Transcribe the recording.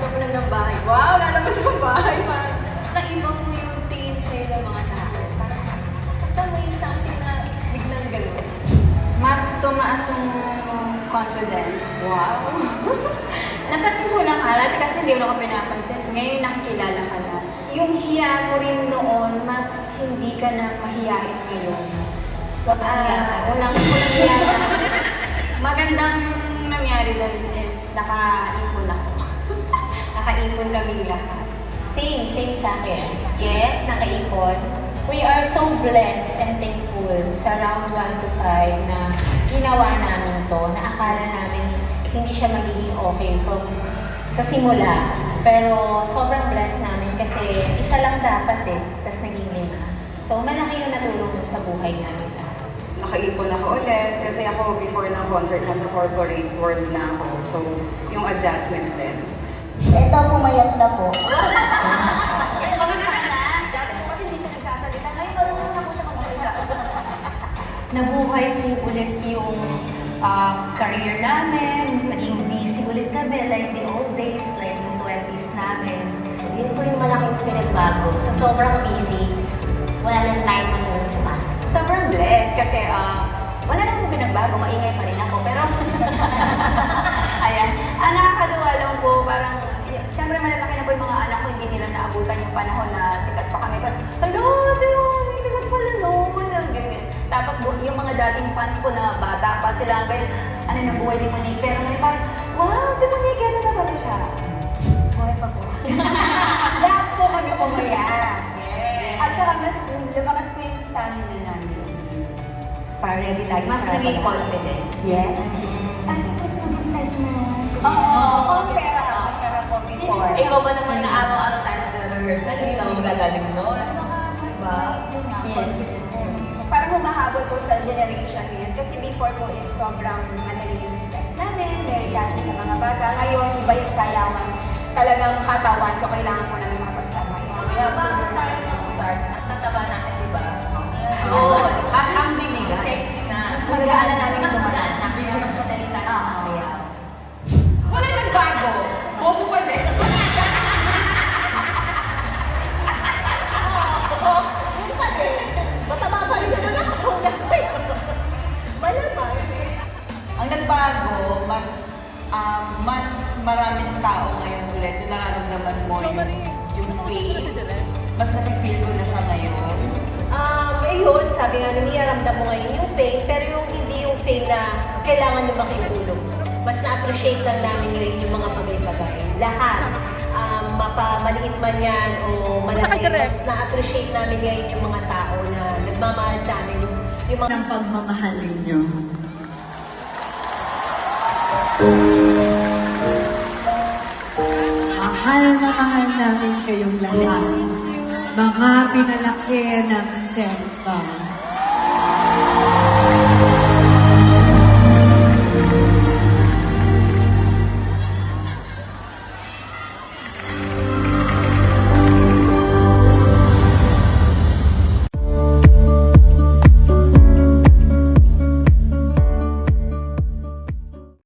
ka pa lang ng bahay. Wow, lalabas yung bahay. Parang naiba po yung tingin sa'yo ng mga tao. Parang basta may something na biglang gano'n. Mas tumaas yung confidence. Wow. Napansin ko lang halata kasi hindi mo ako pinapansin. Ngayon nakikilala ka na. Yung hiya mo rin noon, mas hindi ka na mahiyain ngayon. Walang hiya na. Magandang nangyari doon is nakaipon ako. Nakaipon kaming lahat. Same sa akin. Yes, nakaipon. We are so blessed and thankful sa round 1 to 5 na ginawa namin to, na akala namin hindi siya magiging okay from sa simula. Pero sobrang blessed namin kasi isa lang dapat tapos naging 5. So malaki yung natulong nun sa buhay namin lahat. Nakaipon ako ulit kasi ako before ng concert nasa corporate world na ako. So yung adjustment din. Ito, pumayat na po. Dati po kasi hindi siya nagsasalita. Ngayon, marunong na po siya magsalita. Nabuhay po ulit yung career namin, naging busy ulit kami, like the old days, like yung 20s namin. Yun po yung malaking pinagbago. So sobrang busy, wala nang time matulog sa bahay. Sobrang blessed kasi wala na po pinagbago, maingay pa rin ako. Pero, ayan, nakakaduwa lang po, parang, syempre malalaki na po yung mga anak ko, hindi nila naabutan yung panahon na sikat pa kami. Parang, hello, si Mami, sikat pala noon. Tapos yung mga dating fans po na bata pa sila, ganyan, ano na buhay ni Monique. Pero ngayon parang, wow, si Monique, ano na pala siya? Buhay pa po. Lahat po kami pumaya. At saka mas lumakas po yung stamina namin. Para ready lagi Mas sa naging harapan. confident. Yes. At mas maging tayo sa mga... Oo, pera po before. Ikaw ba naman na araw-araw tayo nag-rehearsal, hindi ka magagaling doon? Diba? Yes. Parang humahabol po sa generation ngayon. Kasi before po is sobrang madali yung steps namin, very catchy sa mga bata. Ngayon, iba yung sayawan. Talagang katawan, so kailangan po namin makapagsabay. So, Kaya bago tayo mag-start, ang tataba natin, diba? Oo. At ang bibig kasi, Sexy na. mas magaan na natin mas tumagal. magaan na. Kaya mas madali tayo masayaw. Wala nagbago. Bobo pa din. Ang nagbago, mas maraming tao ngayon ulit yung nararamdaman mo yung fame. Mas nafe-feel ko na siya ngayon. Ayun, sabi nga ni Mia, ramdam mo ngayon yung fame, pero yung hindi yung fame na kailangan nyo makitulog. Mas na-appreciate lang namin ngayon yung mga bagay-bagay. Lahat. Maliit man yan o malaki, mas na-appreciate namin ngayon yung mga tao na nagmamahal sa amin. Yung mga ng pagmamahal ninyo. Mahal na mahal namin kayong lahat. Mga pinalaki ng Sense Bomb.